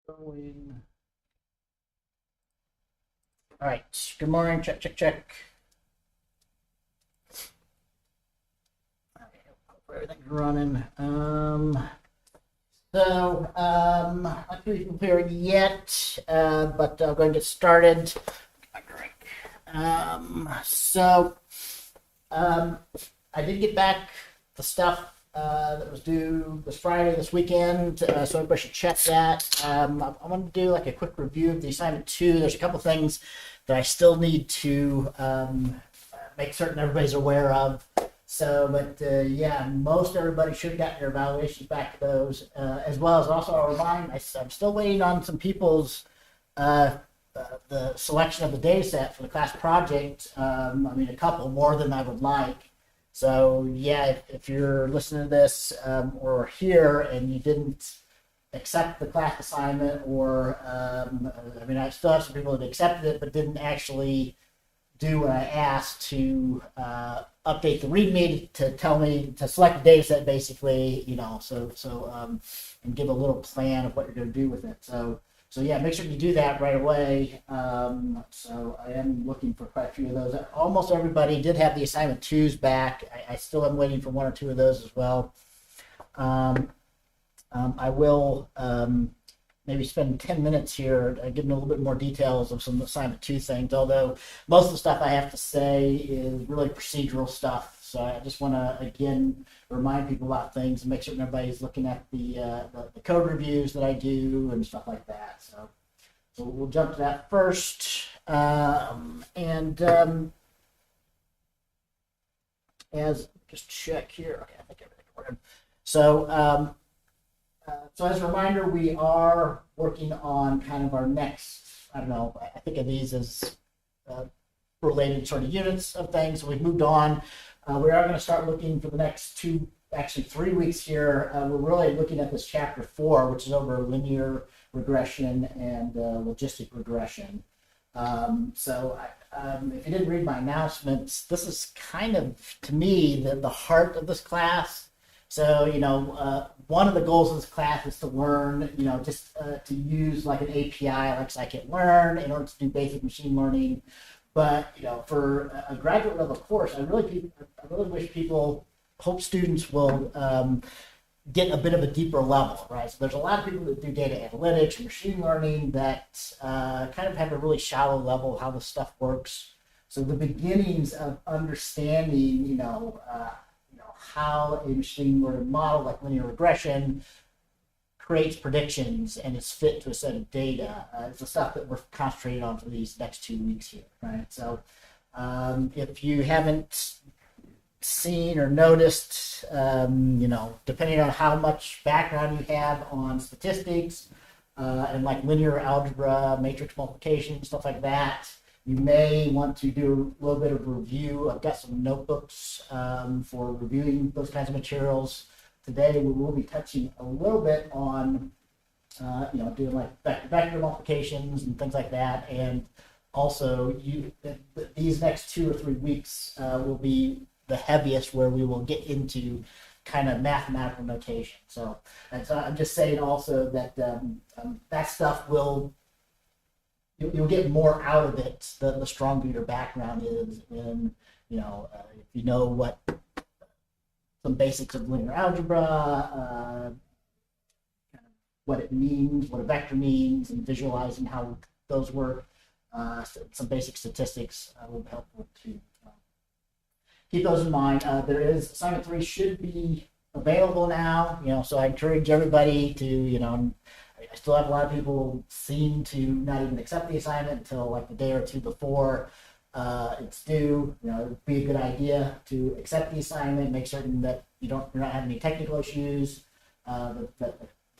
Going. All right. Good morning. Check, check, check. Okay, hope everything's running. Not too people here yet, but I'm going to get started. My drink. I did get back the stuff that was due this Friday, this weekend, so everybody should check that. I want to do like a quick review of the assignment 2. There's a couple things that I still need to make certain everybody's aware of. Yeah, most everybody should have gotten their evaluations back to those, as well as also I'll remind, I'm still waiting on some people's the selection of the data set for the class project. A couple more than I would like. So yeah, if you're listening to this or here and you didn't accept the class assignment, or I still have some people that accepted it but didn't actually do what I asked to update the README to tell me to select the data set, basically, and give a little plan of what you're going to do with it. So yeah, make sure you do that right away. So I am looking for quite a few of those. Almost everybody did have the assignment 2s back. I still am waiting for 1 or 2 of those as well. I will maybe spend 10 minutes here giving a little bit more details of some assignment 2 things, although most of the stuff I have to say is really procedural stuff. So I just want to, again, remind people about things and make sure everybody's looking at the code reviews that I do and stuff like that. So we'll jump to that first. As just check here. Okay, I think everything's working. So as a reminder, we are working on kind of our next, I think of these as related sort of units of things. So we've moved on. We are going to start looking for the next 3 weeks here. We're really looking at this chapter 4, which is over linear regression and logistic regression. If you didn't read my announcements, this is kind of, to me, the heart of this class. So, one of the goals of this class is to learn, to use like an API like scikit-learn in order to do basic machine learning. But, for a graduate level course, I really wish hope students will get a bit of a deeper level, right? So there's a lot of people that do data analytics and machine learning that kind of have a really shallow level of how this stuff works. So the beginnings of understanding, how a machine learning model like linear regression creates predictions and is fit to a set of data. It's the stuff that we're concentrating on for these next 2 weeks here, right? So if you haven't seen or noticed, depending on how much background you have on statistics and like linear algebra, matrix multiplication, stuff like that, you may want to do a little bit of review. I've got some notebooks for reviewing those kinds of materials. Today we will be touching a little bit on, doing like vector multiplications and things like that. And also, these next 2 or 3 weeks will be the heaviest, where we will get into kind of mathematical notation. So I'm just saying also that that stuff you'll get more out of it the stronger your background is in, if you know what some basics of linear algebra, kind of what it means, what a vector means, and visualizing how those work. Some basic statistics will be helpful too. Keep those in mind. There is assignment 3 should be available now, so I encourage everybody to, I still have a lot of people seem to not even accept the assignment until like the day or 2 before it's due. It would be a good idea to accept the assignment, make certain that you're not having any technical issues, that the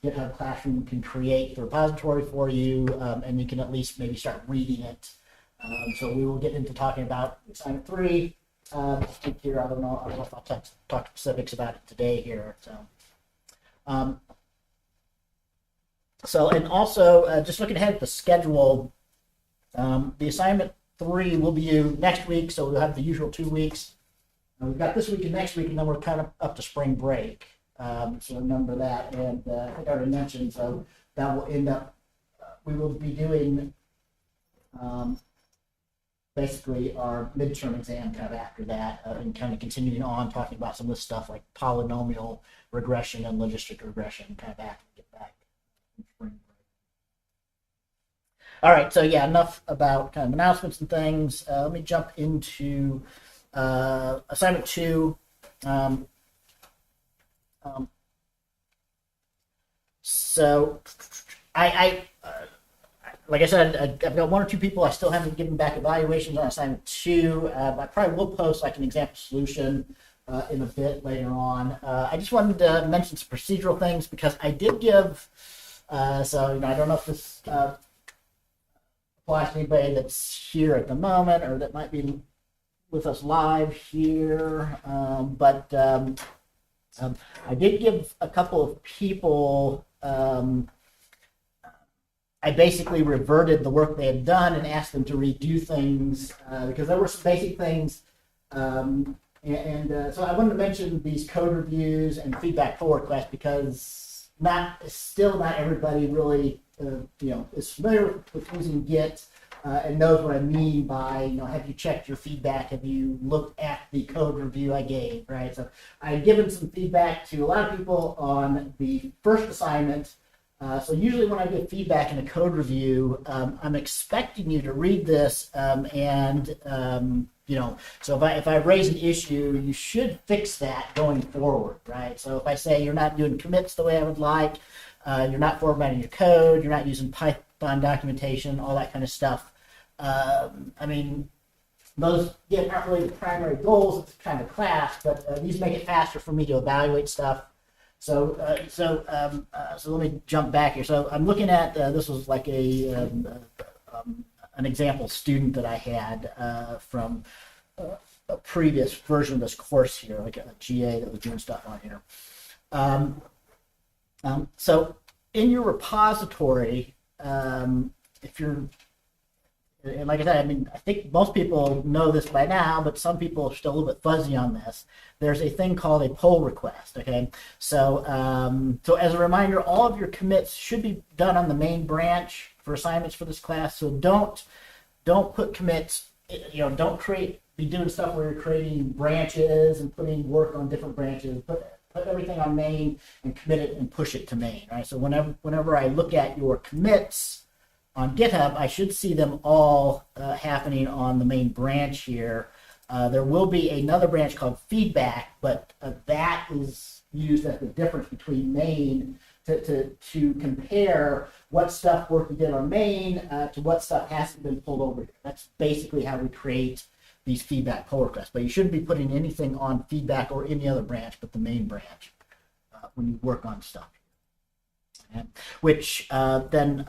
GitHub Classroom can create the repository for you, and you can at least maybe start reading it. So we will get into talking about assignment 3. Here, I don't know if I'll talk specifics about it today here. And also, just looking ahead at the schedule, the assignment 3 will be due next week, so we'll have the usual 2 weeks. We've got this week and next week, and then we're kind of up to spring break. So remember that. And I think I already mentioned, so that will end up we will be doing basically our midterm exam kind of after that, and kind of continuing on talking about some of this stuff like polynomial regression and logistic regression kind of after we get back in spring break. All right, so yeah, enough about kind of announcements and things. Let me jump into assignment 2. So I like I said, I've got 1 or 2 people I still haven't given back evaluations on assignment 2. I probably will post like an example solution in a bit later on. I just wanted to mention some procedural things because I did give, so I don't know if this applies to anybody that's here at the moment or that might be with us live here, but I did give a couple of people, I basically reverted the work they had done and asked them to redo things because there were some basic things. So I wanted to mention these code reviews and feedback pull requests because still not everybody really is familiar with using Git and knows what I mean by have you checked your feedback? Have you looked at the code review I gave? Right. So I had given some feedback to a lot of people on the first assignment. So usually when I give feedback in a code review, I'm expecting you to read this so if I raise an issue, you should fix that going forward, right? So if I say you're not doing commits the way I would like, you're not formatting your code, you're not using Python documentation, all that kind of stuff. Those aren't really the primary goals of the kind of class, but these make it faster for me to evaluate stuff. So let me jump back here. So I'm looking at this was like an example student that I had from a previous version of this course here, like a GA that was doing stuff on here. So in your repository, if you're, and like I said, I think most people know this by now, but some people are still a little bit fuzzy on this. There's a thing called a pull request, okay? So as a reminder, all of your commits should be done on the main branch for assignments for this class. So don't put commits, don't be doing stuff where you're creating branches and putting work on different branches. Put everything on main and commit it and push it to main, right? So whenever I look at your commits on GitHub, I should see them all happening on the main branch here. There will be another branch called feedback, but that is used as the difference between main to compare what stuff work you did on main to what stuff hasn't been pulled over. That's basically how we create these feedback pull requests. But you shouldn't be putting anything on feedback or any other branch but the main branch when you work on stuff. Okay? Which then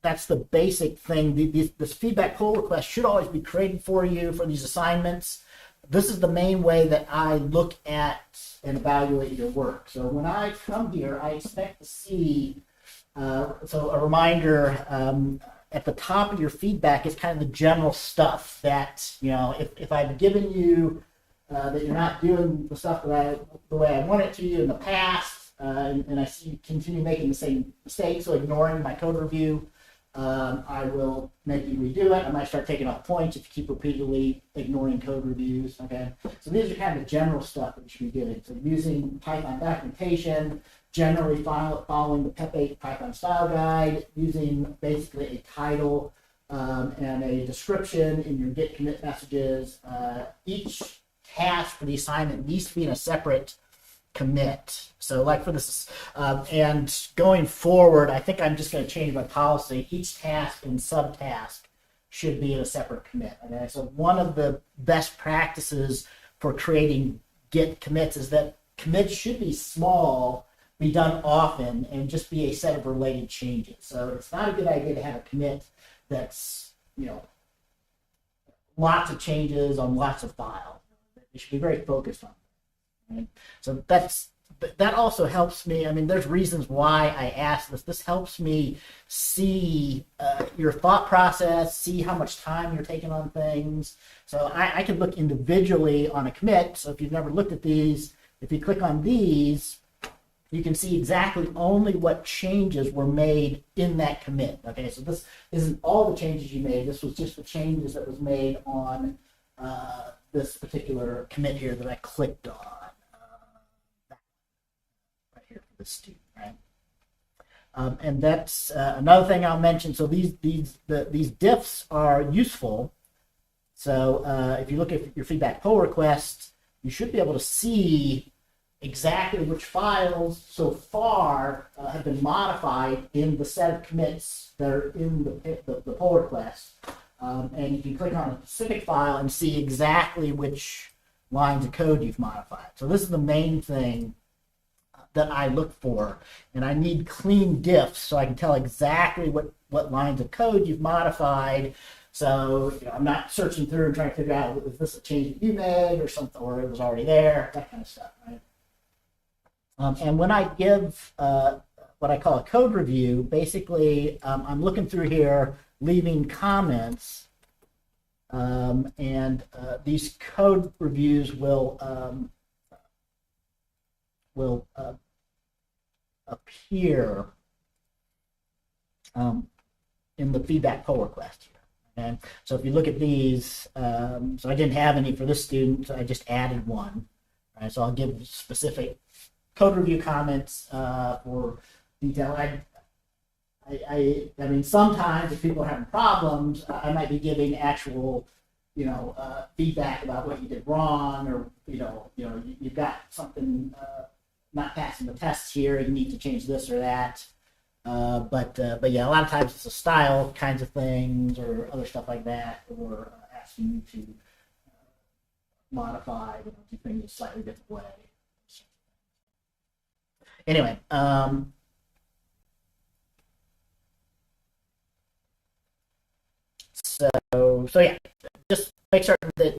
that's the basic thing. This feedback pull request should always be created for you for these assignments. This is the main way that I look at and evaluate your work. So when I come here, I expect to see, so a reminder, at the top of your feedback is kind of the general stuff that, if I've given you that you're not doing the stuff the way I want it to you in the past, and I see you continue making the same mistakes, so ignoring my code review, I will make you redo it. I might start taking off points if you keep repeatedly ignoring code reviews. Okay, so these are kind of the general stuff that you should be doing. So using Python documentation, generally following the PEP8 Python style guide, using basically a title and a description in your Git commit messages. Each task for the assignment needs to be in a separate commit. So like for this, and going forward, I think I'm just going to change my policy. Each task and subtask should be in a separate commit. Okay, so one of the best practices for creating Git commits is that commits should be small, be done often, and just be a set of related changes. So it's not a good idea to have a commit that's, lots of changes on lots of files. You should be very focused on that. Right? So that also helps me. There's reasons why I ask this. This helps me see your thought process, see how much time you're taking on things. So I can look individually on a commit. So if you've never looked at these, if you click on these, you can see exactly only what changes were made in that commit. Okay, so this isn't all the changes you made. This was just the changes that was made on this particular commit here that I clicked on. Right here for the student, right? And that's another thing I'll mention. So these diffs are useful. So if you look at your feedback pull requests, you should be able to see exactly which files so far have been modified in the set of commits that are in the pull request. And you can click on a specific file and see exactly which lines of code you've modified. So this is the main thing that I look for. And I need clean diffs so I can tell exactly what lines of code you've modified. So I'm not searching through and trying to figure out, is this a change that you made or something, or it was already there, that kind of stuff, right? And when I give what I call a code review, basically I'm looking through here, leaving comments, and these code reviews will appear in the feedback pull request here. Okay? So if you look at these, so I didn't have any for this student, so I just added one. Right? So I'll give specific code review comments for detail. I mean, sometimes if people are having problems, I might be giving actual, feedback about what you did wrong, or you've got something not passing the test here. You need to change this or that. But yeah, a lot of times it's a style kinds of things or other stuff like that, or asking you to modify, do things a slightly different way. Anyway, so yeah, just make certain that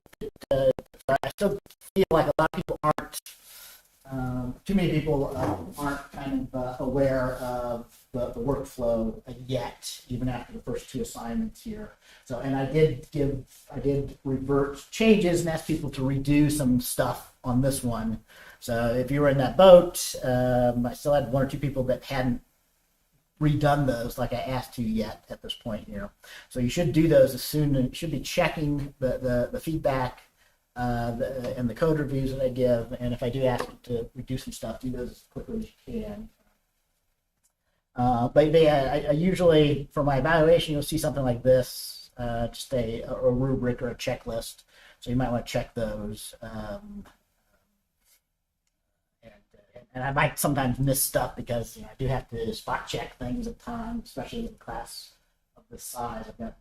I still feel like a lot of people aren't, too many people aren't kind of aware of the workflow yet, even after the first two assignments here. So, and I did revert changes and ask people to redo some stuff on this one. So if you were in that boat, I still had one or two people that hadn't redone those like I asked to yet at this point here. So you should do those as soon as you should be checking the feedback and the code reviews that I give. And if I do ask you to redo some stuff, do those as quickly as you can. But yeah, I usually, for my evaluation, you'll see something like this, just a rubric or a checklist. So you might want to check those. And I might sometimes miss stuff because I do have to spot check things at times, especially with a class of this size. I've got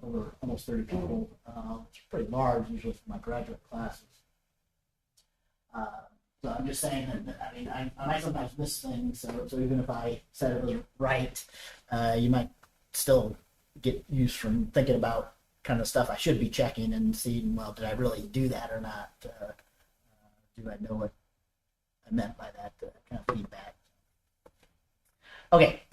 over almost 30 people, which is pretty large usually for my graduate classes. So I'm just saying that, I might sometimes miss things, so even if I said it was right, you might still get used from thinking about kind of stuff I should be checking and seeing, well, did I really do that or not? Do I know what I meant by that kind of feedback? Okay.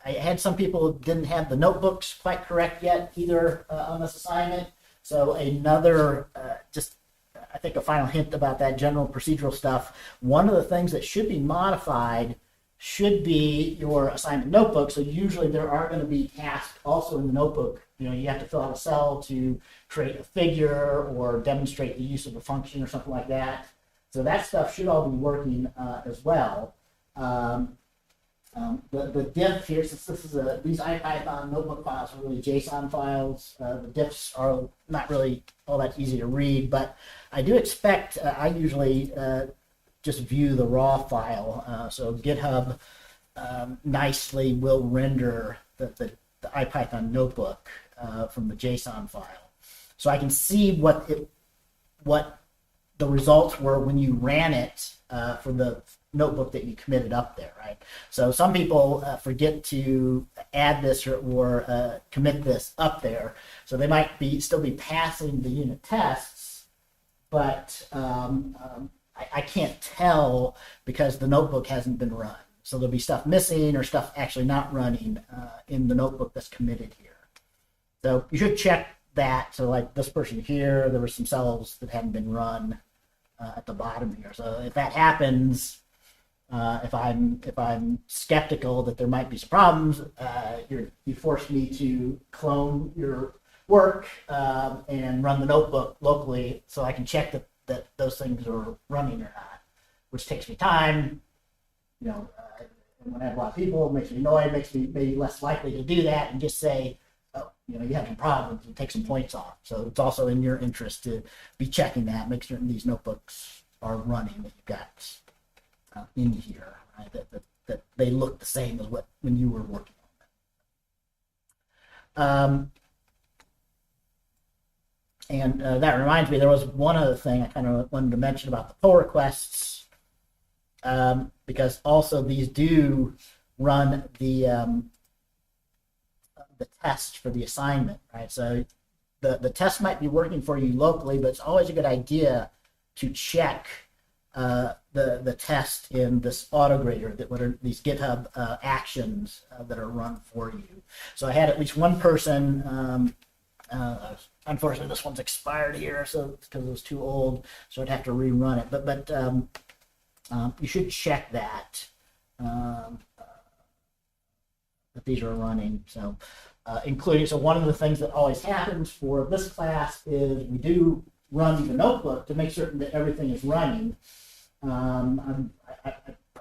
I had some people who didn't have the notebooks quite correct yet either on this assignment. So another, I think a final hint about that general procedural stuff. One of the things that should be modified should be your assignment notebook. So usually there are going to be tasks also in the notebook. You have to fill out a cell to create a figure or demonstrate the use of a function or something like that. So that stuff should all be working as well. The diff here, since this is these IPython notebook files are really JSON files, the diffs are not really all that easy to read, but I do expect, I usually just view the raw file. So GitHub nicely will render the IPython notebook from the JSON file. So I can see what the results were when you ran it for the notebook that you committed up there, right? So some people forget to add this or commit this up there. So they might still be passing the unit tests, but I can't tell because the notebook hasn't been run. So there'll be stuff missing or stuff actually not running in the notebook that's committed here. So you should check that. So like this person here, there were some cells that hadn't been run at the bottom here. So if that happens, if I'm skeptical that there might be some problems, you force me to clone your work and run the notebook locally so I can check that those things are running or not, which takes me time. When I have a lot of people, it makes me annoyed, makes me maybe less likely to do that and just say, oh, you have some problems and take some points off. So it's also in your interest to be checking that, make certain these notebooks are running, that you've got in here, right? That they look the same as when you were working on them. And that reminds me, there was one other thing I kind of wanted to mention about the pull requests. Because also these do run the test for the assignment, right? So the test might be working for you locally, but it's always a good idea to check the test in this autograder, that what are these GitHub actions that are run for you. So I had at least one person. Unfortunately, this one's expired here, so because it was too old, so I'd have to rerun it. But you should check that these are running. So, so one of the things that always happens for this class is we do run the notebook to make certain that everything is running. I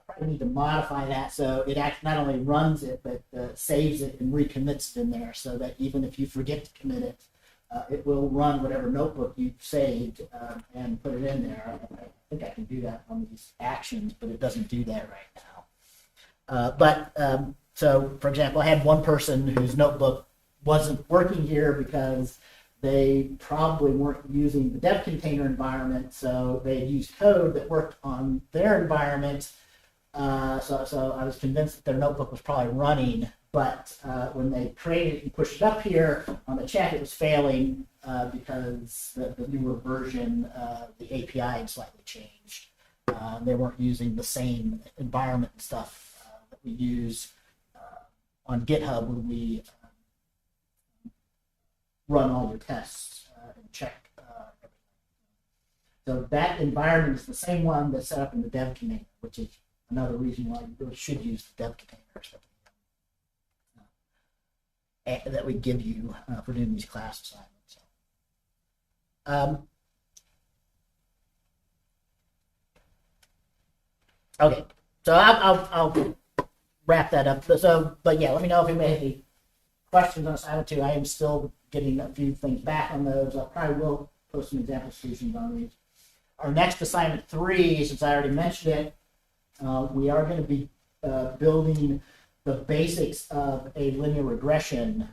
probably need to modify that so it not only runs it, but saves it and recommits it in there, so that even if you forget to commit it, it will run whatever notebook you've saved and put it in there. I think I can do that on these actions, but it doesn't do that right now. So, for example, I had one person whose notebook wasn't working here because they probably weren't using the dev container environment, so they used code that worked on their environment. So I was convinced that their notebook was probably running, but when they created it and pushed it up here on the check, it was failing because the newer version, the API had slightly changed. They weren't using the same environment and stuff that we use on GitHub when we run all your tests and check everything. So that environment is the same one that's set up in the dev container, which is another reason why you really should use the dev containers that we give you for doing these class assignments. Okay, so I'll wrap that up. But yeah, let me know if anybody has any questions on assignment 2. I am still getting a few things back on those. I probably will post some example solutions on these. Our next assignment 3, since I already mentioned it, we are going to be building the basics of a linear regression,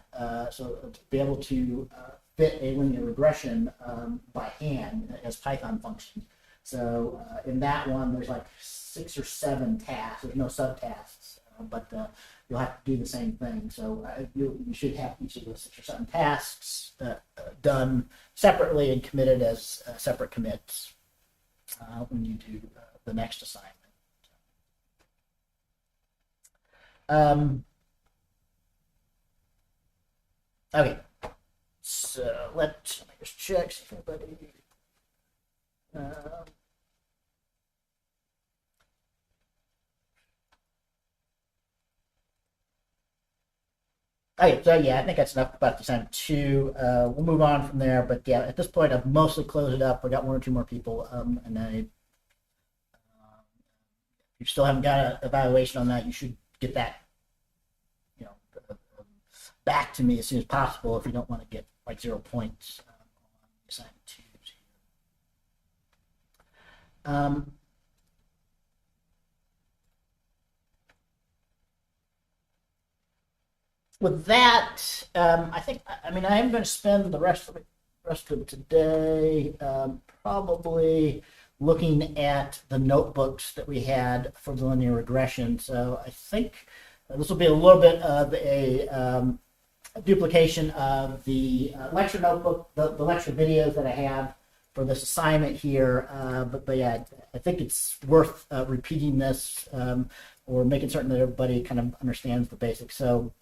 so to be able to fit a linear regression by hand as Python functions. So in that one, there's like 6 or 7 tasks. There's no subtasks, but you'll have to do the same thing. So you should have each of those 6 or 7 tasks done separately and committed as separate commits when you do the next assignment. Okay, so let me just check see if anybody. Okay, so yeah, I think that's enough about the assignment 2. We'll move on from there, but yeah, at this point, I've mostly closed it up. We got 1 or 2 more people, and if you still haven't got an evaluation on that, you should get that back to me as soon as possible if you don't want to get like 0 points on assignment 2s. With that, I am going to spend the rest of today probably looking at the notebooks that we had for the linear regression. So I think this will be a little bit of a duplication of the lecture notebook, the lecture videos that I have for this assignment here. But yeah, I think it's worth repeating this or making certain that everybody kind of understands the basics. So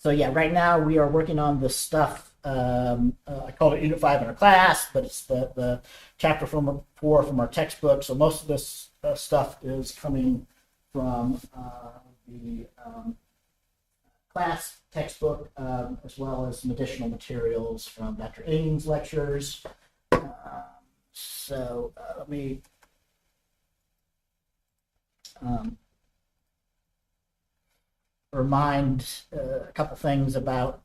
So yeah, right now we are working on this stuff. I called it Unit 5 in our class, but it's the chapter from 4 from our textbook. So most of this stuff is coming from the class textbook, as well as some additional materials from Dr. Ing's lectures. Let me remind a couple things about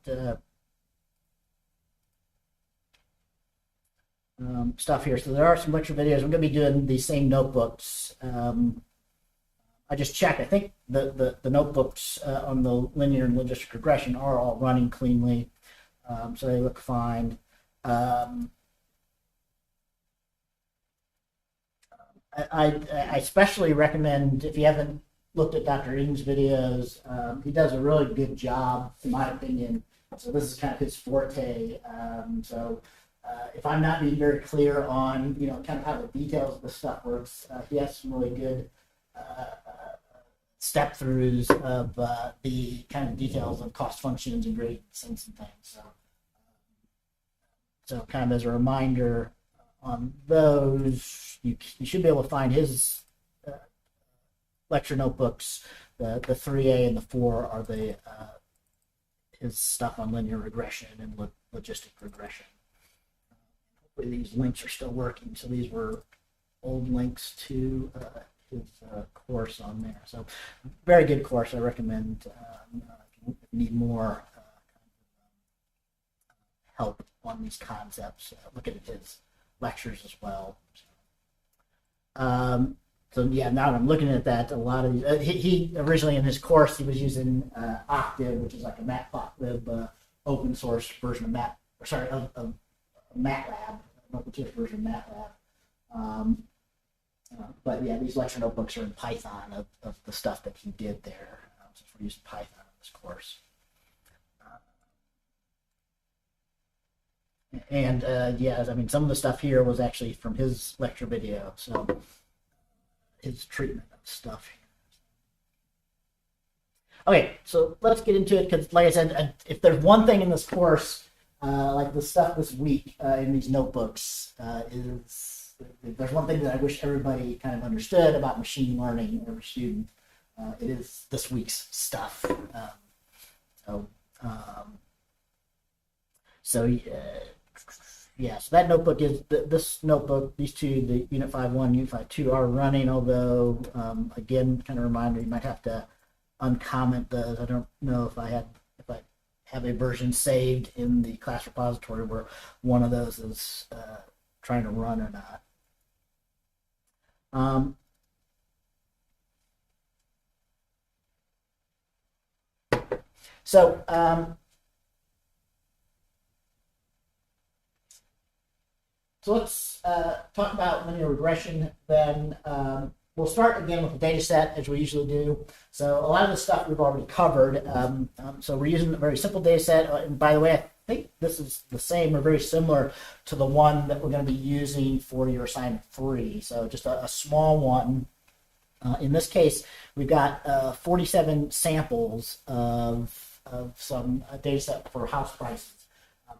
stuff here. So there are some lecture videos. I'm going to be doing these same notebooks. I just checked. I think the notebooks on the linear and logistic regression are all running cleanly, so they look fine. I especially recommend, if you haven't looked at Dr. Ing's videos, he does a really good job, in my opinion. So this is kind of his forte. If I'm not being very clear on, kind of how the details of the stuff works, he has some really good step throughs of the kind of details of cost functions and gradients and some things. So kind of as a reminder on those, you should be able to find his lecture notebooks. The 3A and the 4 are the his stuff on linear regression and logistic regression. Hopefully these links are still working. So these were old links to his course on there. So very good course. I recommend if you need more help on these concepts, look at his lectures as well. So yeah, now I'm looking at that. A lot of these, he originally in his course he was using Octave, which is like a Matplotlib open source version of MATLAB, an open source version of MATLAB. But yeah, these lecture notebooks are in Python of the stuff that he did there. So we're using Python in this course. Yeah, I mean, some of the stuff here was actually from his lecture video, so his treatment of stuff here. Okay, so let's get into it, because like I said, if there's one thing in this course, like the stuff this week in these notebooks, is there's one thing that I wish everybody kind of understood about machine learning, every student, it is this week's stuff. Yeah, so that notebook is, this notebook, these two, the Unit 5.1, Unit 5.2 are running, although, again, kind of reminder, you might have to uncomment those. I don't know if I have a version saved in the class repository where one of those is trying to run or not. So let's talk about linear regression. Then we'll start again with the data set, as we usually do. So a lot of the stuff we've already covered. So we're using a very simple data set. And by the way, I think this is the same or very similar to the one that we're going to be using for your assignment 3. So just a small one. In this case, we've got 47 samples of some data set for house prices.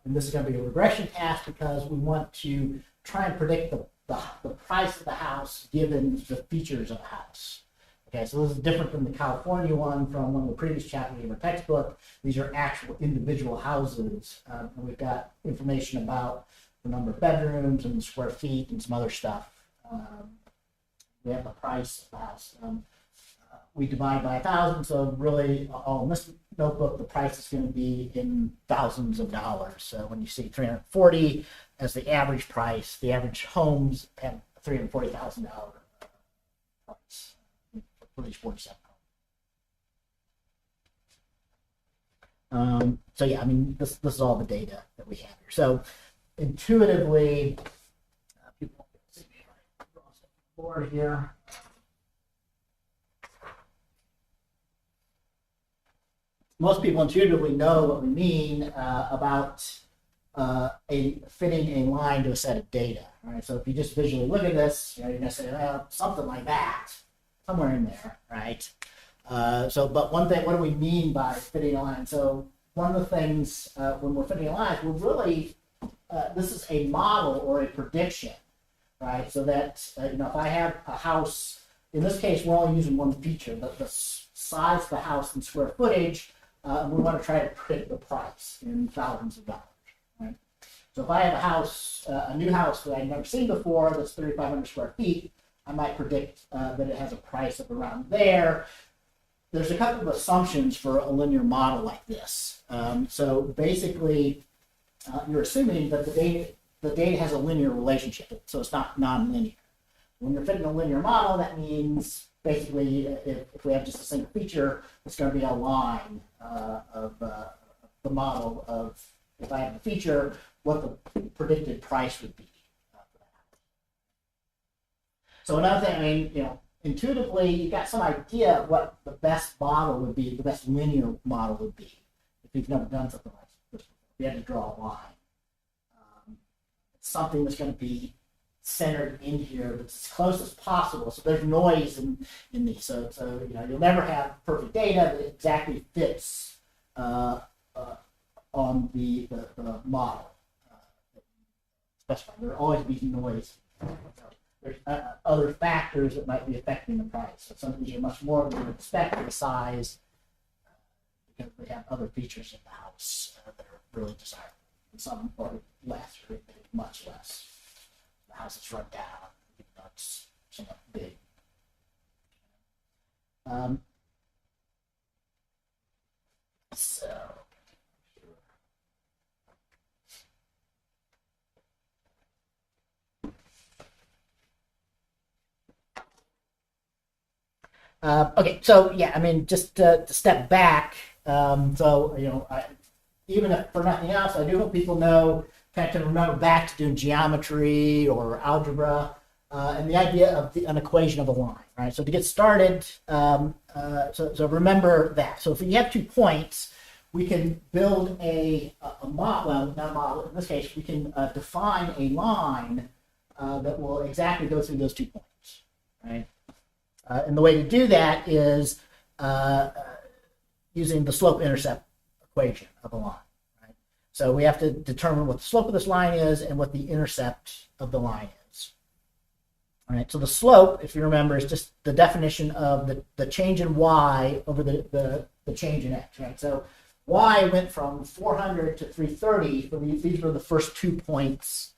And this is going to be a regression task because we want to try and predict the price of the house given the features of the house. Okay, so this is different than the California one from one of the previous chapters of our textbook. These are actual individual houses. And we've got information about the number of bedrooms and the square feet and some other stuff. We have the price of the house. We divide by 1,000, so really all in this notebook, the price is going to be in thousands of dollars. So when you see 340 as the average price, the average homes have $340,000 price for these 47 homes. So yeah, I mean, this is all the data that we have here. So intuitively, people see me across the board here. Most people intuitively know what we mean about fitting a line to a set of data. Right? So if you just visually look at this, you're going to say, well, something like that, somewhere in there, right? But one thing, what do we mean by fitting a line? So one of the things when we're fitting lines, we're really, this is a model or a prediction, right? So that, if I have a house, in this case, we're only using one feature, the size of the house in square footage, and we want to try to predict the price in thousands of dollars, right? So if I have a house, a new house that I've never seen before, that's 3,500 square feet, I might predict that it has a price of around there. There's a couple of assumptions for a linear model like this. So basically, you're assuming that the data has a linear relationship, so it's not nonlinear. When you're fitting a linear model, that means basically if we have just a single feature, it's going to be a line of the model of, if I have the feature, what the predicted price would be. So another thing, I mean, intuitively, you got some idea of what the best model would be, the best linear model would be, if you've never done something like this. If you had to draw a line, it's something that's going to be centered in here, that's as close as possible. So there's noise in these. So you'll never have perfect data that exactly fits on the model. Specified. There'll always be noise. There's other factors that might be affecting the price. So some of these are much more than you expect the size because they have other features in the house that are really desirable. And some are less, or much less. The house is run down, even though it's somewhat big. Okay, so yeah, I mean, just to step back. Even if for nothing else, I do hope people know, kind of remember back to doing geometry or algebra, and the idea of an equation of a line, right? So to get started, so remember that. So if you have 2 points, we can build a model, well, not a model, in this case, we can define a line that will exactly go through those 2 points, right? And the way to do that is using the slope-intercept equation of a line. Right? So we have to determine what the slope of this line is and what the intercept of the line is. All right. So the slope, if you remember, is just the definition of the change in y over the change in x. Right. So y went from 400 to 330. These were the first 2 points.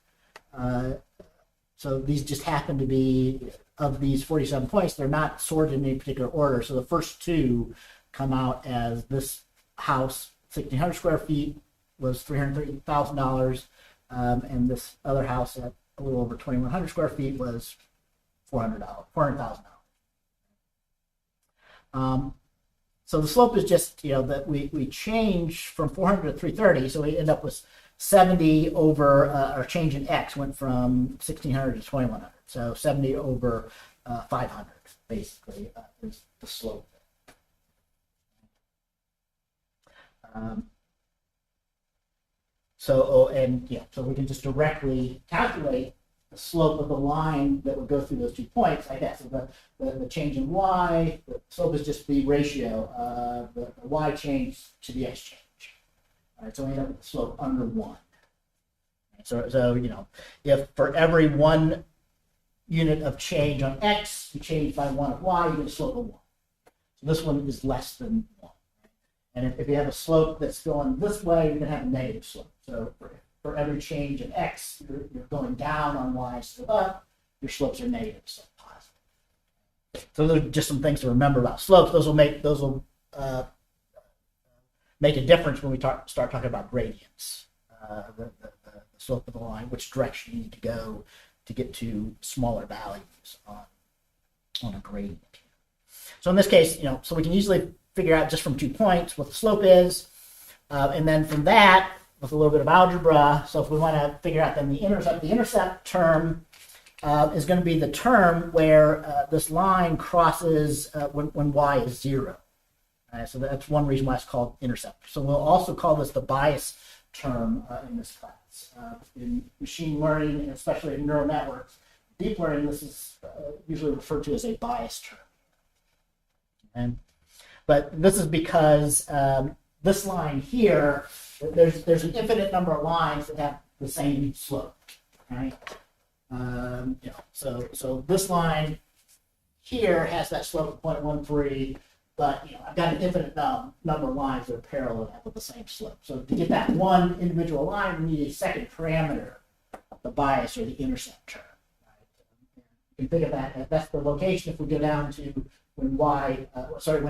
So these just happen to be, of these 47 points, they're not sorted in any particular order. So the first 2 come out as this house, 1,600 square feet, was $330,000, and this other house at a little over 2,100 square feet was $400,000. So the slope is just, that we change from 400 to 330, so we end up with 70 over our change in x went from 1,600 to 2,100. So 70 over 500, basically, is the slope. So we can just directly calculate the slope of the line that would go through those 2 points like that. So the change in y, the slope is just the ratio of the y change to the x change. All right, so we end up with the slope under 1. So if for every 1 unit of change on x, you change by 1 of y, you get a slope of 1. So this one is less than 1. And if you have a slope that's going this way, you're going to have a negative slope. So for every change in x, you're going down on y instead of up, your slopes are negative, so positive. So those are just some things to remember about slopes. Those will make a difference when we start talking about gradients. The slope of the line, which direction you need to go to get to smaller values on a gradient. So in this case, so we can easily figure out just from 2 points what the slope is, and then from that, with a little bit of algebra, so if we want to figure out then the intercept term is going to be the term where this line crosses when y is 0. So that's one reason why it's called intercept. So we'll also call this the bias term in this class. In machine learning, and especially in neural networks, deep learning, this is usually referred to as a bias term. But this is because this line here, there's an infinite number of lines that have the same slope, right? So this line here has that slope of 0.13, but I've got an infinite number of lines that are parallel with the same slope. So to get that one individual line, we need a second parameter, the bias or the intercept term. Right? You can think of that. That's the location if we go down to when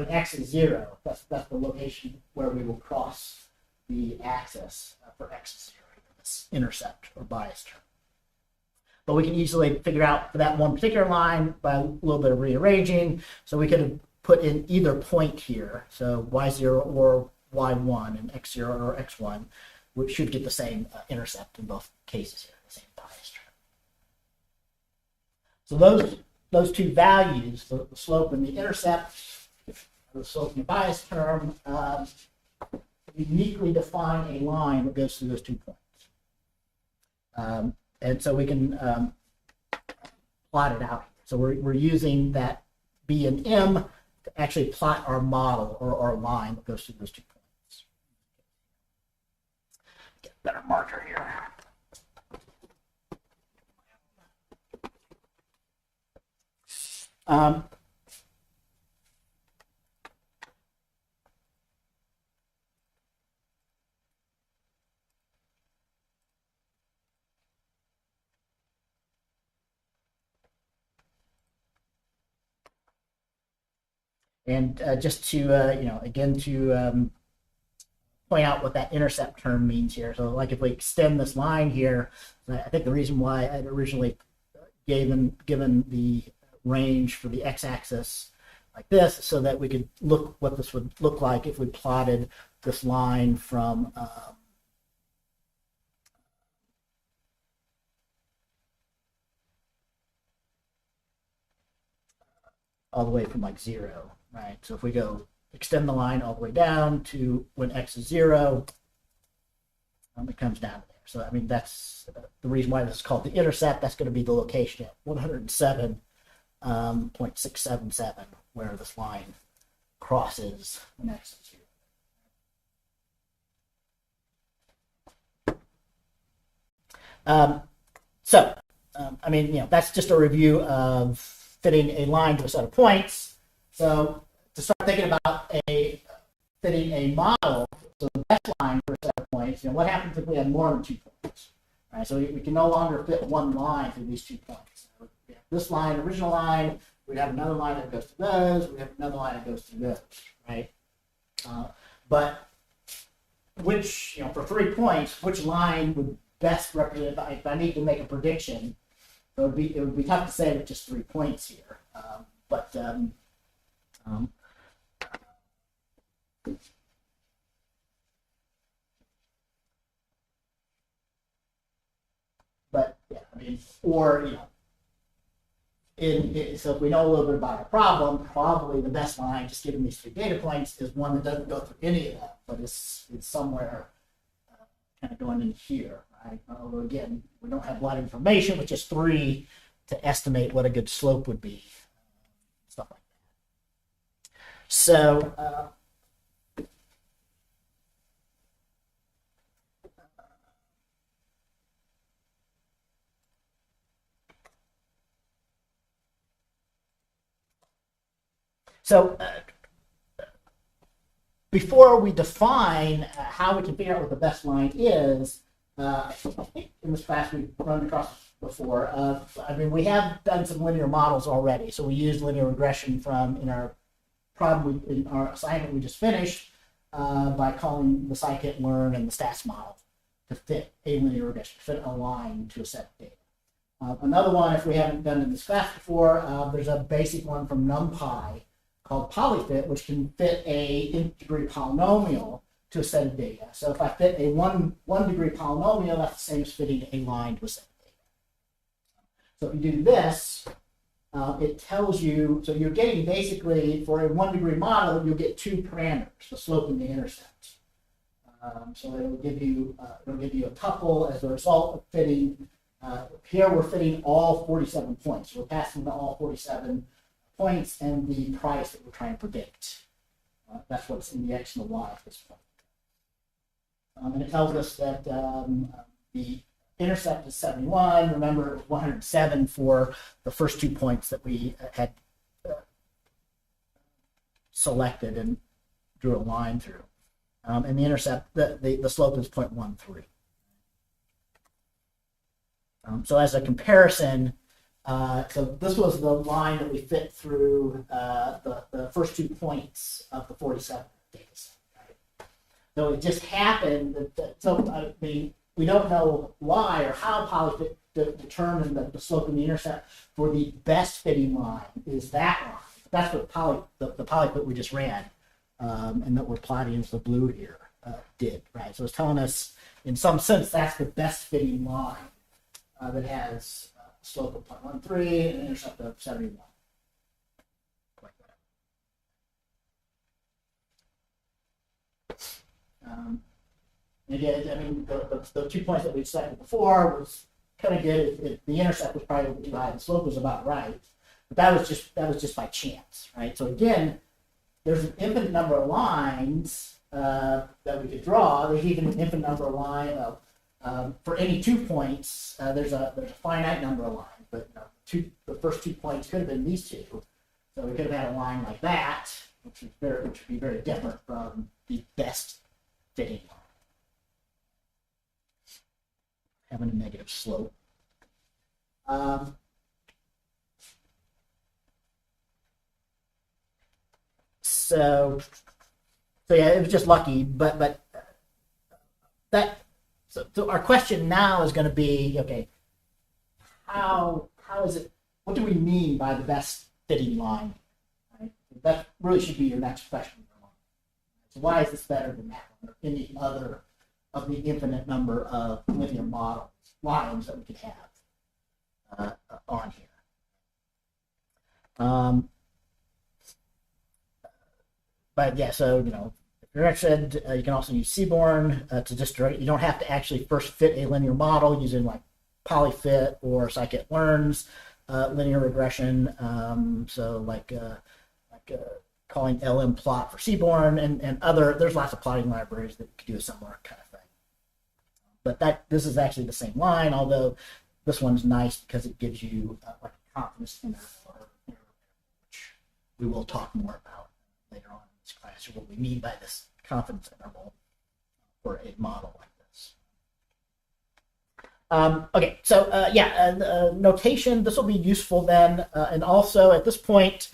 x is 0. That's the location where we will cross the axis for x is 0, this intercept or bias term. But we can easily figure out for that one particular line by a little bit of rearranging. So we could have put in either point here, so y0 or y1 and x0 or x1, we should get the same intercept in both cases here, the same bias term. So those two values, the slope and the intercept, the slope and the bias term, uniquely define a line that goes through those 2 points. And so we can plot it out. So we're using that B and M to actually plot our model or our line that goes through those 2 points. Get a better marker here. And just to, again, to point out what that intercept term means here. So like if we extend this line here, I think the reason why I'd originally given the range for the x-axis like this, so that we could look what this would look like if we plotted this line from all the way from like 0. Right, so if we go extend the line all the way down to when x is 0, it comes down to there. So I mean that's the reason why this is called the intercept. That's going to be the location at 107.677 where this line crosses when x is 0. I mean, that's just a review of fitting a line to a set of points. So to start thinking about fitting a model, so the best line for a set of points, what happens if we have more than 2 points? Right, so we can no longer fit one line through these 2 points. So we have this line, original line, we have another line that goes to those, we have another line that goes to those, right? But which, for 3 points, which line would best represent, if I need to make a prediction, it would be tough to say with just 3 points here. But yeah, I mean, or so if we know a little bit about our problem, probably the best line, just given these 3 data points, is one that doesn't go through any of them, but it's somewhere kind of going in here, right? Although again, we don't have a lot of information with just 3 to estimate what a good slope would be, stuff like that. So. So before we define how we can figure out what the best line is, I think in this class we've run across before. I mean, we have done some linear models already. So we used linear regression in our problem, in our assignment we just finished, by calling the scikit-learn and the stats model to fit a linear regression, to fit a line to a set of data. Another one, if we haven't done in this class before, there's a basic one from NumPy called polyfit, which can fit a nth-degree polynomial to a set of data. So if I fit a one-degree polynomial, that's the same as fitting a line to a set of data. So if you do this, it tells you, so you're getting basically, for a one-degree model, you'll get 2 parameters, the slope and the intercept. So it'll give you a tuple as a result of fitting. Here we're fitting all 47 points. We're passing to all 47 points and the price that we're trying to predict. That's what's in the x and the y at this point. And it tells us that the intercept is 71. Remember, it was 107 for the first 2 points that we had selected and drew a line through. And the intercept, the slope is 0.13. So as a comparison, so this was the line that we fit through the first 2 points of the 47 data set. Right? So it just happened that we don't know why or how PolyFit determined that the slope and the intercept for the best fitting line is that line. That's what the PolyFit we just ran, and that we're plotting as the blue here did, right? So it's telling us, in some sense, that's the best fitting line that has a slope of 0.13 and an intercept of 71. Again, I mean, the 2 points that we selected before was kind of good. The intercept was probably too high. The slope was about right, but that was just by chance, right? So again, there's an infinite number of lines that we could draw. There's even an infinite number of lines for any 2 points. There's a finite number of lines, but the first 2 points could have been these two. So we could have had a line like that, which would be very different from the best fitting line, having a negative slope. So yeah, it was just lucky, but that. So our question now is going to be, okay, how is it? What do we mean by the best fitting line? Right? That really should be your next question. So why is this better than that one or any other of the infinite number of linear models lines that we could have on here? But yeah, so if you're interested, you can also use Seaborn to just direct. You don't have to actually first fit a linear model using like PolyFit or scikit-learn's linear regression. So like calling LM-plot for Seaborn and other. There's lots of plotting libraries that could do a similar kind of thing. But this is actually the same line, although this one's nice because it gives you like a confidence interval, which we will talk more about later on in this class, or what we mean by this confidence interval for a model like this. Okay, so notation, this will be useful then, and also at this point,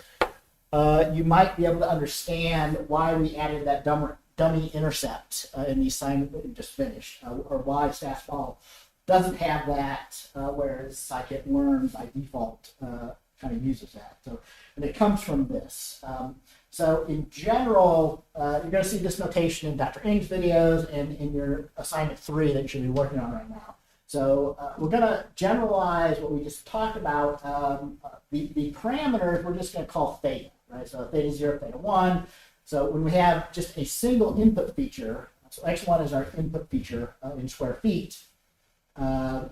you might be able to understand why we added that dummy intercept in the assignment that we just finished, or why StatsFol doesn't have that, whereas scikit-learn by default kind of uses that. So, and it comes from this. So in general, you're going to see this notation in Dr. Ng's videos and in your assignment 3 that you should be working on right now. So we're going to generalize what we just talked about. The parameters we're just going to call theta, right? So theta 0, theta 1. So when we have just a single input feature, so x1 is our input feature in square feet,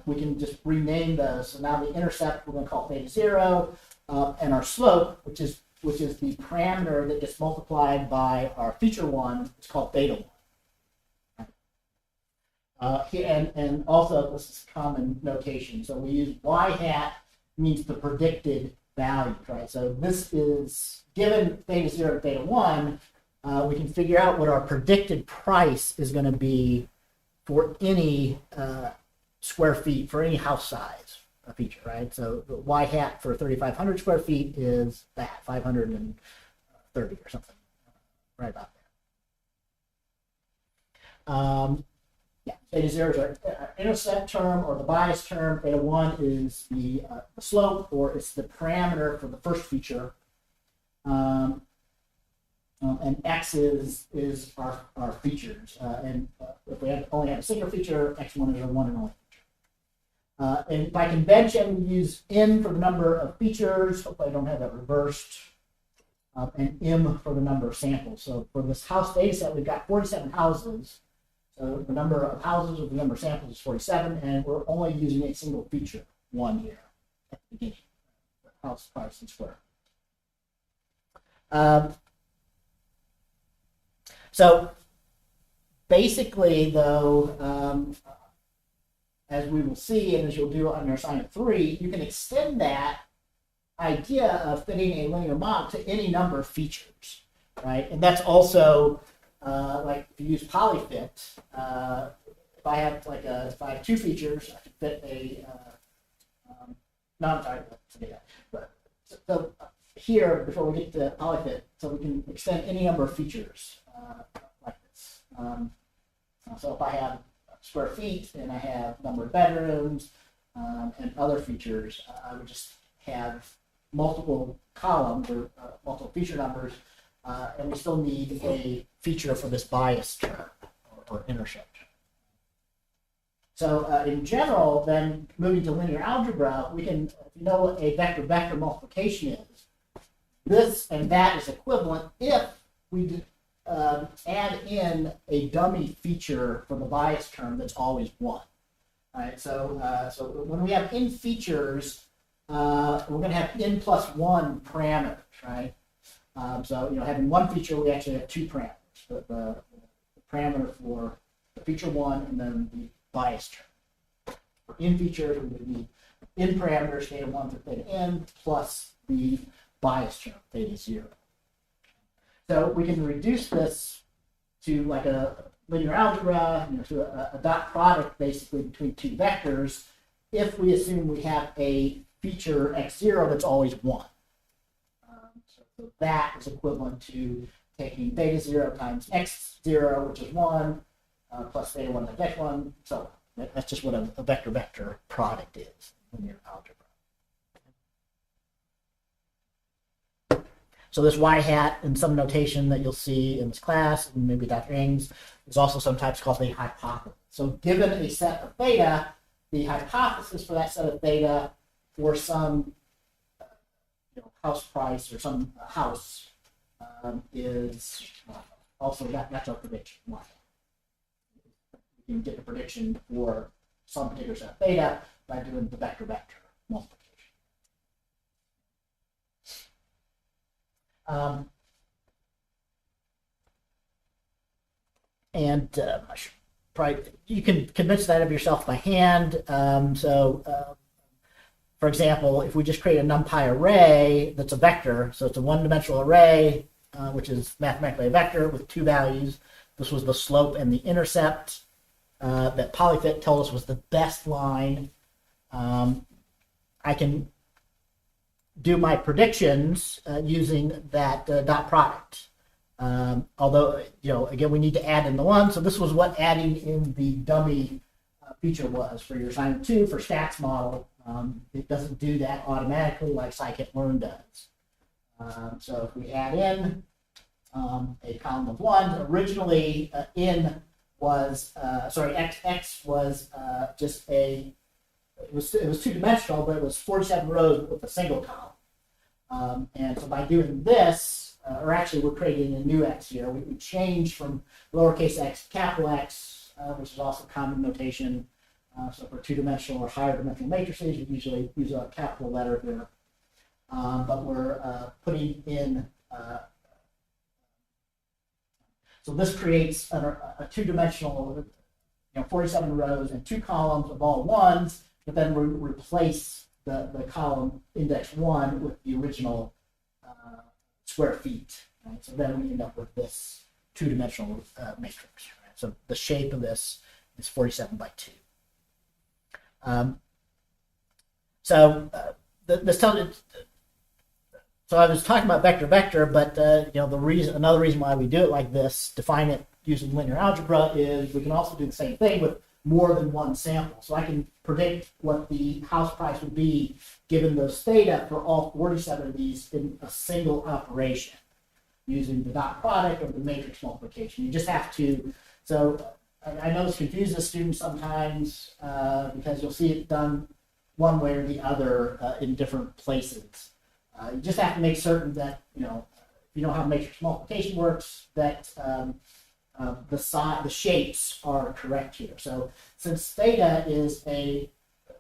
we can just rename those. So now the intercept we're going to call theta 0, and our slope, which is the parameter that gets multiplied by our feature 1, it's called theta 1. And also, this is common notation. So we use y hat means the predicted values, right? So this is, given theta 0 and theta 1, we can figure out what our predicted price is going to be for any square feet, for any house size feature, right? So the y hat for 3,500 square feet is that, 530 or something, right about there. Yeah, theta 0 is our intercept term or the bias term. Theta 1 is the slope, or it's the parameter for the first feature. And x is our features. And if we only have a single feature, x1 is our one and only feature. And by convention, we use n for the number of features. Hopefully I don't have that reversed. And m for the number of samples. So for this house data set, we've got 47 houses. So the number of houses with the number of samples is 47, and we're only using a single feature, 1 here at the beginning, the house price and square. So Basically, though, as we will see, and as you'll do on your assignment 3, you can extend that idea of fitting a linear model to any number of features, right? And that's also like if you use polyfit. If I have 2 features, I can fit a no, I'm sorry, forget that. But so here, before we get to polyfit, so we can extend any number of features like this. So if I have square feet and I have number of bedrooms and other features, I would just have multiple columns or multiple feature numbers, and we still need a feature for this bias term or intercept. So in general, then moving to linear algebra, we can, if you know what a vector-vector multiplication is, this and that is equivalent if we add in a dummy feature for the bias term that's always 1. All right, so when we have in features, we're going to have n plus 1 parameters, right? So having 1 feature, we actually have 2 parameters. The parameter for the feature 1 and then the bias term. For in features, we would need in parameters theta 1 for theta n plus the bias term theta 0. So we can reduce this to like a linear algebra, to a dot product basically between 2 vectors if we assume we have a feature x0 that's always 1. So that is equivalent to taking theta 0 times x0, which is 1, plus theta 1 times x1. So that's just what a vector-vector product is in linear algebra. So this y hat in some notation that you'll see in this class, and maybe Dr. Ings, is also sometimes called a hypothesis. So given a set of theta, the hypothesis for that set of theta for some house price or some house is also that's our prediction. You can get a prediction for some particular set of theta by doing the vector-vector multiplication. I should probably, you can convince that of yourself by hand. For example, if we just create a NumPy array that's a vector, so it's a one-dimensional array, which is mathematically a vector with 2 values. This was the slope and the intercept that polyfit told us was the best line. I can do my predictions using that dot product. Although, again, we need to add in the 1. So this was what adding in the dummy feature was for your assignment 2 for stats model. It doesn't do that automatically like scikit-learn does. So if we add in a column of 1, originally n was, x was just it was 2-dimensional, but it was 47 rows with a single column. And so by doing this, or actually we're creating a new x here, we change from lowercase x to capital X, which is also common notation. So for 2-dimensional or higher dimensional matrices, we usually use a capital letter here. But we're putting in, so this creates a 2-dimensional, 47 rows and 2 columns of all 1s, but then we replace the column index 1 with the original square feet. Right? So then we end up with this 2-dimensional matrix. Right? So the shape of this is 47 by 2. So I was talking about vector-vector, but another reason why we do it like this, define it using linear algebra, is we can also do the same thing with more than 1 sample. So I can predict what the house price would be given those theta for all 47 of these in a single operation using the dot product or the matrix multiplication. You just have to. So I know this confuses students sometimes because you'll see it done one way or the other in different places. You just have to make certain that, if you know how matrix multiplication works, that the shapes are correct here. So since theta is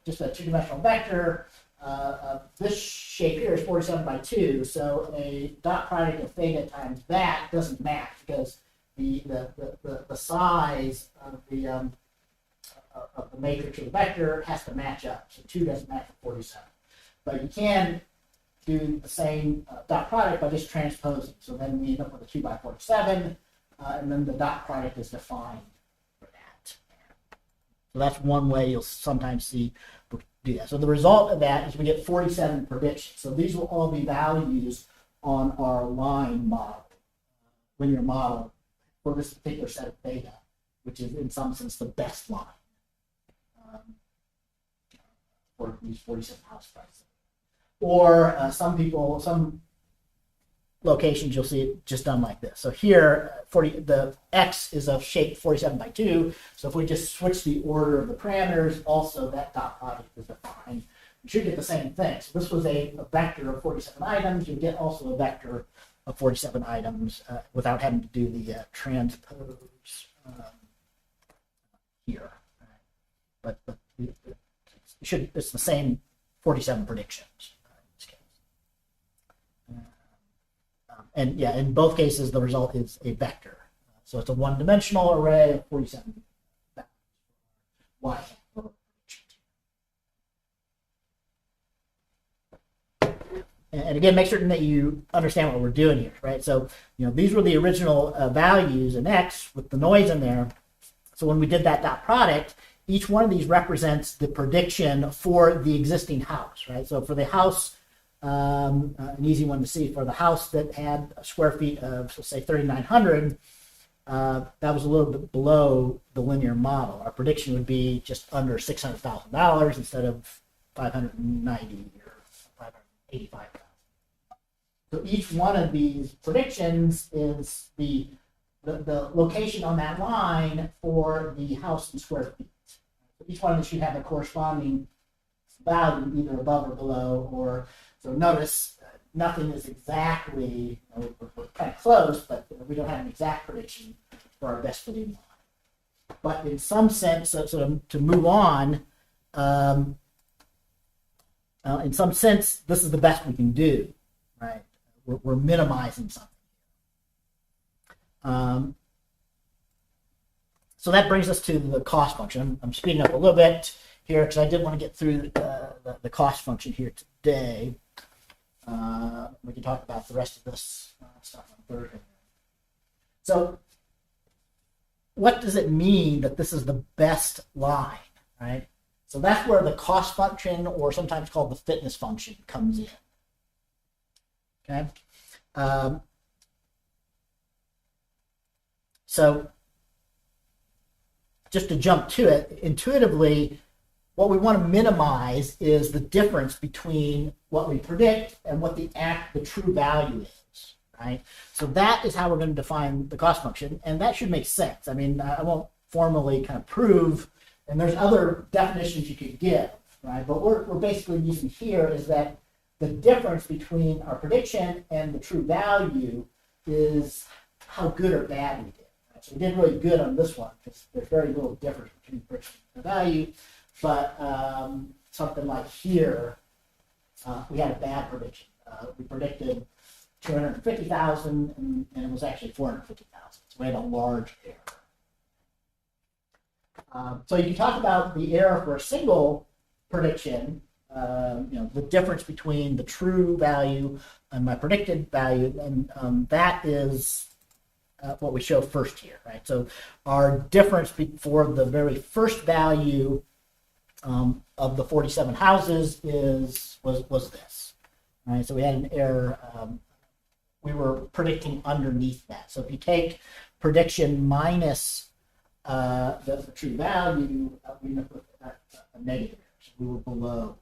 just a 2-dimensional vector, this shape here is 47 by 2, so a dot product of theta times that doesn't match because the size of the matrix or the vector has to match up. So 2 doesn't match with 47. But you can do the same dot product by just transposing. So then we end up with a 2 by 47, and then the dot product is defined for that. So that's one way you'll sometimes see do that. So the result of that is we get 47 predictions. So these will all be values on our line model, linear model, for this particular set of data, which is in some sense the best line for these 47 house prices. Or some locations you'll see it just done like this. So here, the x is of shape 47 by 2. So if we just switch the order of the parameters, also that dot product is defined. You should get the same thing. So this was a vector of 47 items. You get also a vector of 47 items without having to do the transpose here. But it's the same 47 predictions. And yeah, in both cases, the result is a vector. So it's a one-dimensional array of 47 vectors. Y. And again, make certain that you understand what we're doing here, right? So, these were the original values in X with the noise in there. So when we did that dot product, each one of these represents the prediction for the existing house, right? So for the house, an easy one to see, for the house that had square feet of, so say 3,900, that was a little bit below the linear model. Our prediction would be just under $600,000 instead of 590 or 585,000. So each one of these predictions is the location on that line for the house in square feet. So each one of these should have a corresponding value either above or below, or so notice nothing is exactly, we're kind of close, but we don't have an exact prediction for our best fitting line. But in some sense, so to move on, in some sense, this is the best we can do, right? We're minimizing something. So that brings us to the cost function. I'm speeding up a little bit here because I did want to get through the cost function here today. We can talk about the rest of this stuff on Thursday. So what does it mean that this is the best line, right? So that's where the cost function, or sometimes called the fitness function, comes in. Okay. So just to jump to it, intuitively, what we want to minimize is the difference between what we predict and what the true value is, right? So that is how we're going to define the cost function, and that should make sense. I mean, I won't formally kind of prove, and there's other definitions you could give, right? But what we're basically using here is that the difference between our prediction and the true value is how good or bad we did. Right? So we did really good on this one because there's very little difference between prediction and value. But something like here, we had a bad prediction. We predicted 250,000, and it was actually 450,000. So we had a large error. So you can talk about the error for a single prediction, the difference between the true value and my predicted value, and that is what we show first here, right? So our difference for the very first value of the 47 houses was this, right? So we had an error. We were predicting underneath that. So if you take prediction minus the true value, we end up with a negative error. So we were below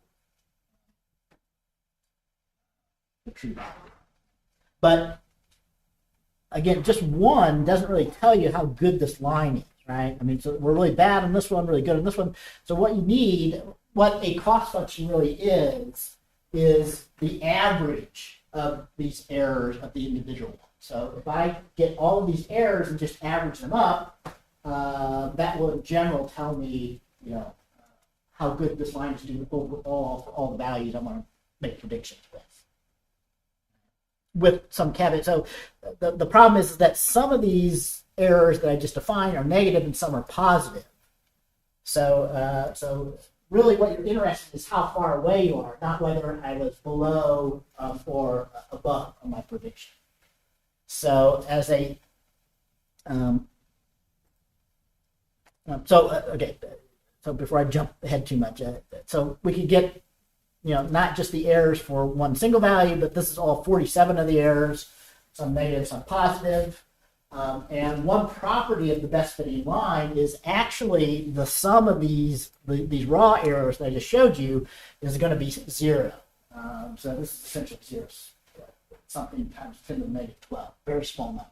the true value. But again, just one doesn't really tell you how good this line is, right? I mean, so we're really bad on this one, really good on this one. So what you need, what a cost function really is the average of these errors of the individual one. So if I get all of these errors and just average them up, that will in general tell me, how good this line is doing overall for all the values I want to make predictions with some caveat. So the problem is that some of these errors that I just defined are negative and some are positive. So really what you're interested in is how far away you are, not whether I was below or above on my prediction. So as a okay, so before I jump ahead too much, so we could get, not just the errors for one single value, but this is all 47 of the errors, some negative, some positive. And one property of the best fitting line is actually the sum of these raw errors that I just showed you is going to be 0. So this is essentially 0, something times 10 to the negative 12, very small number.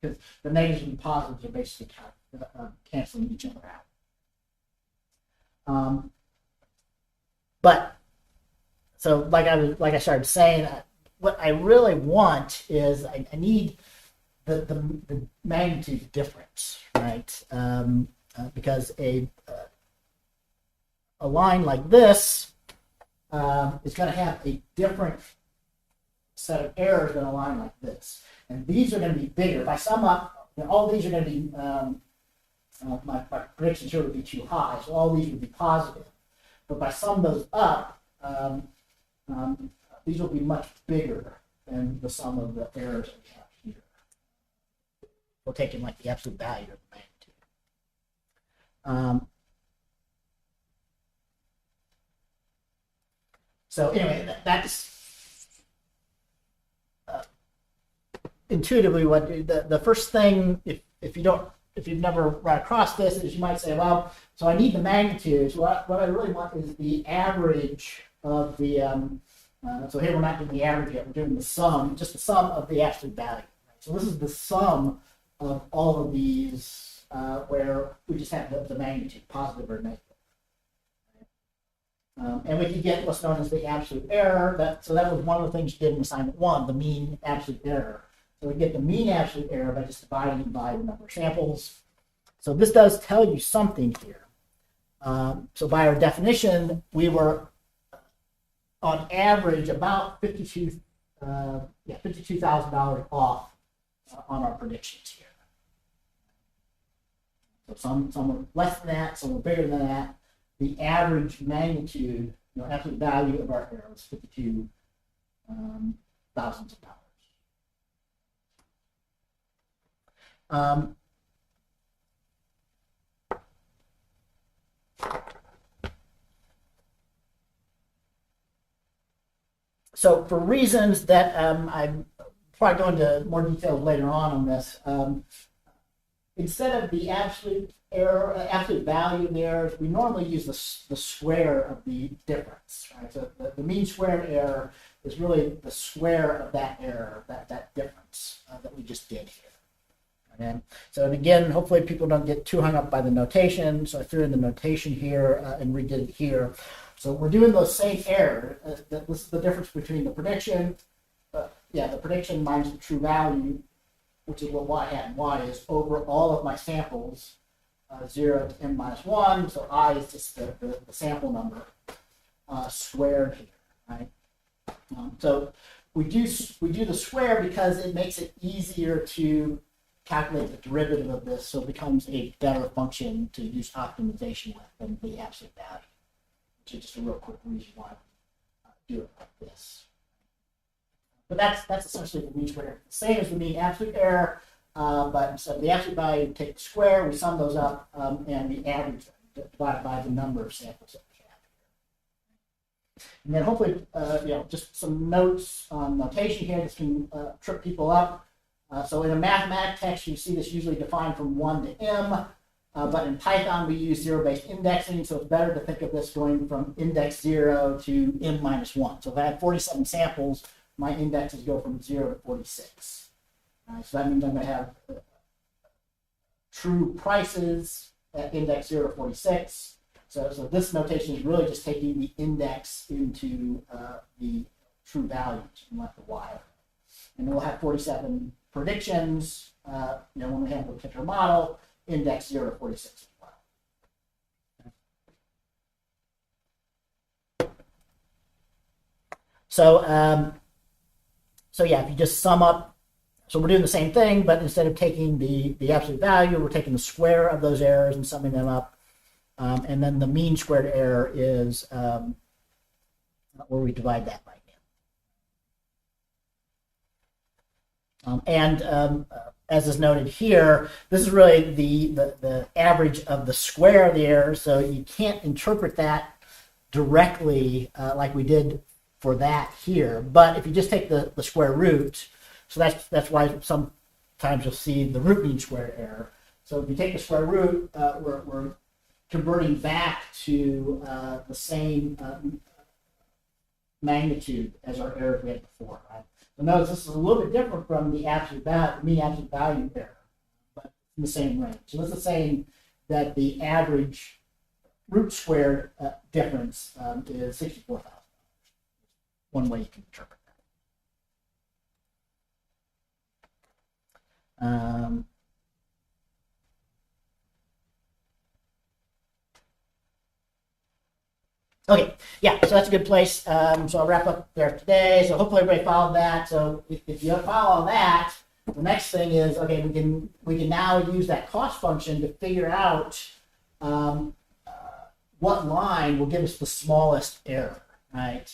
Because the negatives and positives are basically canceling each other out. But so like I started saying, what I really want is I need the magnitude difference, right? Because a line like this is going to have a different set of errors than a line like this, and these are going to be bigger. If I sum up, all these are going to be my predictions here would be too high, so all these would be positive. But if I sum those up, these will be much bigger than the sum of the errors that we have here. We're taking like the absolute value of the magnitude. So anyway, that's intuitively what the first thing, if you've never run across this, is you might say, well, so I need the magnitudes. What I really want is the average of the so here we're not doing the average yet, we're doing the sum, just the sum of the absolute value. Right? So this is the sum of all of these where we just have the magnitude, positive or negative. And we can get what's known as the absolute error. So that was one of the things you did in assignment 1, the mean absolute error. So we get the mean absolute error by just dividing by the number of samples. So this does tell you something here. So by our definition, we were on average about $52,000 off on our predictions here. So some were less than that, some were bigger than that. The average magnitude, absolute value of our error was $52,000. So for reasons that I'm probably go into more details later on this, instead of the absolute error, absolute value of the errors, we normally use the square of the difference. Right? So the mean squared error is really the square of that error, that difference that we just did here. And so, and again, hopefully people don't get too hung up by the notation. So I threw in the notation here and redid it here. So we're doing those same error. This is the difference between the prediction, the prediction minus the true value, which is what y hat and y is, over all of my samples, 0 to n minus 1. So I is just the sample number squared here, right? So we do the square because it makes it easier to calculate the derivative of this, so it becomes a better function to use optimization with than the absolute value. Which is just a real quick reason why we do it like this. But that's essentially the mean square. Same as the mean absolute error, but instead of the absolute value, we take the square, we sum those up, and the average divided by the number of samples that we have. And then hopefully, just some notes on notation here. This can trip people up. So in a mathematics text, you see this usually defined from 1 to m. But in Python, we use zero-based indexing, so it's better to think of this going from index 0 to m minus 1. So if I had 47 samples, my indexes go from 0 to 46. So that means I'm going to have true prices at index 0 to 46. So this notation is really just taking the index into the true values and left the y. And then we'll have 47 predictions, when we have the particular model, index 0 to 46 as well. So, if you just sum up So we're doing the same thing, but instead of taking the absolute value, we're taking the square of those errors and summing them up. And then the mean squared error is where we divide that by n. As is noted here, this is really the average of the square of the error, so you can't interpret that directly like we did for that here. But if you just take the square root, so that's why sometimes you'll see the root mean squared error. So if you take the square root, we're converting back to the same magnitude as our error we had before. Right? So notice this is a little bit different from the absolute value, mean absolute value error, but in the same range. So this is saying that the average root squared difference is $64,000. One way you can interpret that. Okay, yeah, so that's a good place. So I'll wrap up there today. So hopefully everybody followed that. So if you follow all that, the next thing is, okay, we can now use that cost function to figure out what line will give us the smallest error, right?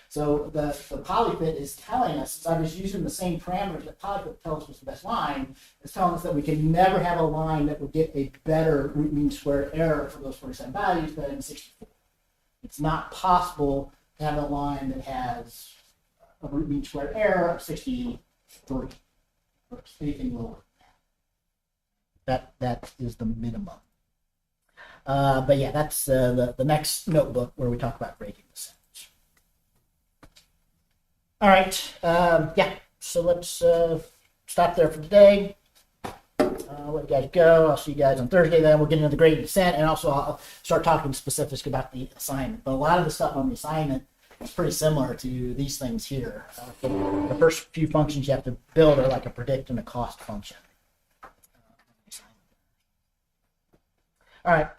So the polyfit is telling us, since I'm just using the same parameters that polyfit tells us what's the best line, it's telling us that we can never have a line that would get a better root mean squared error for those 47 values than 64. It's not possible to have a line that has a root mean squared error of 63 or anything lower than that. That is the minimum. But yeah, that's the next notebook where we talk about breaking the sentence. All right, yeah, so let's stop there for today. I'll let you guys go. I'll see you guys on Thursday. Then we'll get into the graded descent, and also I'll start talking specifics about the assignment. But a lot of the stuff on the assignment is pretty similar to these things here. The first few functions you have to build are like a predict and a cost function. All right.